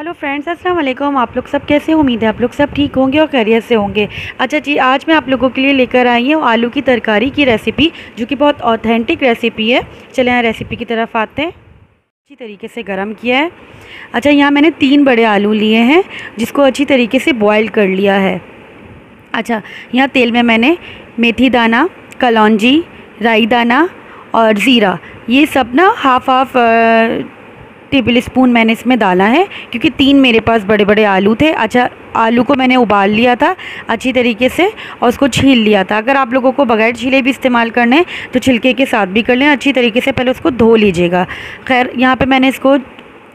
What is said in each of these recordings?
Hello friends, अस्सलाम वालेकुम। आप लोग सब कैसे? उम्मीद है आप लोग सब ठीक होंगे और खैरियत से होंगे। अच्छा जी, आज मैं आप लोगों के लिए लेकर आई हूँ आलू की तरकारी की रेसिपी, जो कि बहुत ऑथेंटिक रेसिपी है। चले यहाँ रेसिपी की तरफ आते हैं। अच्छी तरीके से गरम किया है। अच्छा, यहाँ मैंने 3 बड़े आलू लिए हैं, जिसको अच्छी तरीके से बॉयल कर लिया है। अच्छा, यहाँ तेल में मैंने मेथी दाना, कलौंजी, राई दाना और ज़ीरा, ये सब ना हाफ टेबल स्पून मैंने इसमें डाला है, क्योंकि 3 मेरे पास बड़े बड़े आलू थे। अच्छा, आलू को मैंने उबाल लिया था अच्छी तरीके से और उसको छील लिया था। अगर आप लोगों को बगैर छीले भी इस्तेमाल करने हैं तो छिलके के साथ भी कर लें। अच्छी तरीके से पहले उसको धो लीजिएगा। खैर, यहाँ पे मैंने इसको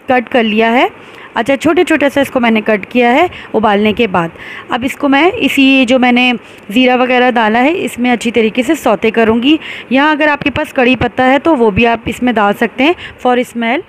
कट कर लिया है। अच्छा, छोटे छोटे से इसको मैंने कट किया है उबालने के बाद। अब इसको मैं इसी जो मैंने ज़ीरा वगैरह डाला है इसमें अच्छी तरीके से सौते करूँगी। यहाँ अगर आपके पास कड़ी पत्ता है तो वो भी आप इसमें डाल सकते हैं फॉर स्मेल।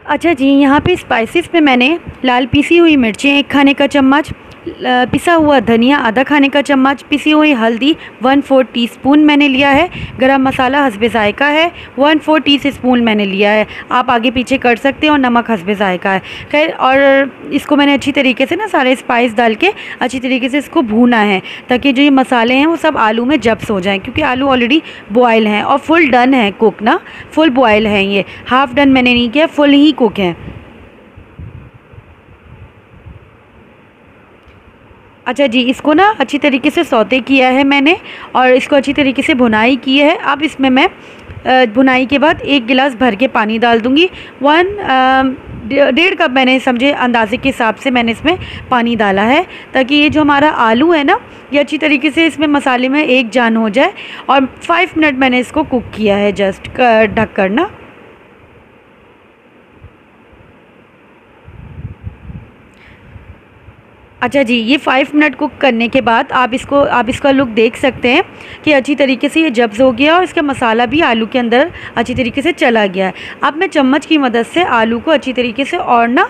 अच्छा जी, यहाँ पे स्पाइसेस में मैंने लाल पिसी हुई मिर्चें 1 खाने का चम्मच, पिसा हुआ धनिया आधा खाने का चम्मच, पिसी हुई हल्दी 1/4 टीस्पून मैंने लिया है। गरम मसाला हस्बे जायका है 1/4 टीस्पून मैंने लिया है। आप आगे पीछे कर सकते हैं। और नमक हस्बे जायका है। खैर, और इसको मैंने अच्छी तरीके से ना सारे स्पाइस डाल के अच्छी तरीके से इसको भूना है, ताकि जो ये मसाले हैं वो सब आलू में जब्स हो जाएँ, क्योंकि आलू ऑलरेडी बॉयल हैं और फुल डन है कुक ना, फुल बॉयल है। ये हाफ़ डन मैंने नहीं किया, फुल ही कुक है। अच्छा जी, इसको ना अच्छी तरीके से सौते किया है मैंने और इसको अच्छी तरीके से भुनाई की है। अब इसमें मैं भुनाई के बाद 1 गिलास भर के पानी डाल दूँगी। 1.5 कप मैंने समझे अंदाजे के हिसाब से मैंने इसमें पानी डाला है, ताकि ये जो हमारा आलू है ना, ये अच्छी तरीके से इसमें मसाले में एक जान हो जाए। और 5 मिनट मैंने इसको कुक किया है, जस्ट ढक कर ना। अच्छा जी, ये 5 मिनट कुक करने के बाद आप इसका लुक देख सकते हैं कि अच्छी तरीके से ये जब्स हो गया और इसका मसाला भी आलू के अंदर अच्छी तरीके से चला गया है। अब मैं चम्मच की मदद से आलू को अच्छी तरीके से और ना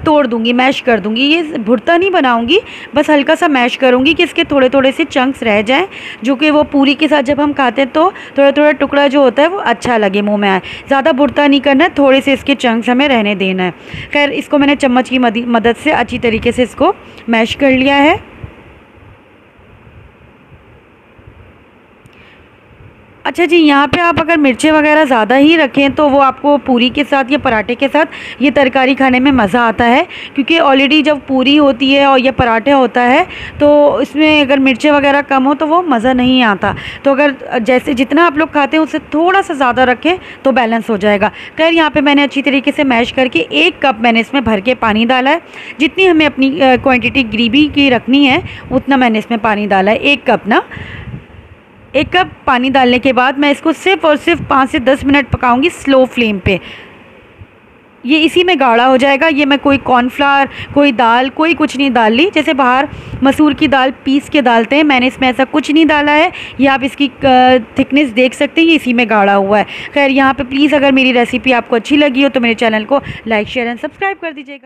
तोड़ दूंगी, मैश कर दूंगी। ये भुर्ता नहीं बनाऊंगी, बस हल्का सा मैश करूंगी कि इसके थोड़े थोड़े से चंक्स रह जाएँ, जो कि वो पूरी के साथ जब हम खाते हैं तो थोड़ा थोड़ा टुकड़ा जो होता है वो अच्छा लगे मुँह में आए। ज़्यादा भुर्ता नहीं करना है, थोड़े से इसके चंक्स हमें रहने देना है। खैर, इसको मैंने चम्मच की मदद से अच्छी तरीके से इसको मैश कर लिया है। अच्छा जी, यहाँ पे आप अगर मिर्चें वगैरह ज़्यादा ही रखें तो वो आपको पूरी के साथ या पराठे के साथ ये तरकारी खाने में मज़ा आता है, क्योंकि ऑलरेडी जब पूरी होती है और ये पराठा होता है तो इसमें अगर मिर्चें वगैरह कम हो तो वो मज़ा नहीं आता। तो अगर जैसे जितना आप लोग खाते हैं उससे थोड़ा सा ज़्यादा रखें तो बैलेंस हो जाएगा। खैर, यहाँ पर मैंने अच्छी तरीके से मैश करके 1 कप मैंने इसमें भर के पानी डाला है। जितनी हमें अपनी क्वान्टिटी ग्रेवी की रखनी है उतना मैंने इसमें पानी डाला है, 1 कप ना। 1 कप पानी डालने के बाद मैं इसको सिर्फ़ और सिर्फ 5 से 10 मिनट पकाऊंगी स्लो फ्लेम पे। ये इसी में गाढ़ा हो जाएगा। ये मैं कोई कॉर्नफ्लावर, कोई दाल, कोई कुछ नहीं डाल ली, जैसे बाहर मसूर की दाल पीस के डालते हैं, मैंने इसमें ऐसा कुछ नहीं डाला है। ये आप इसकी थिकनेस देख सकते हैं, ये इसी में गाढ़ा हुआ है। खैर, यहाँ पे प्लीज़ अगर मेरी रेसिपी आपको अच्छी लगी हो तो मेरे चैनल को लाइक, शेयर एंड सब्सक्राइब कर दीजिएगा।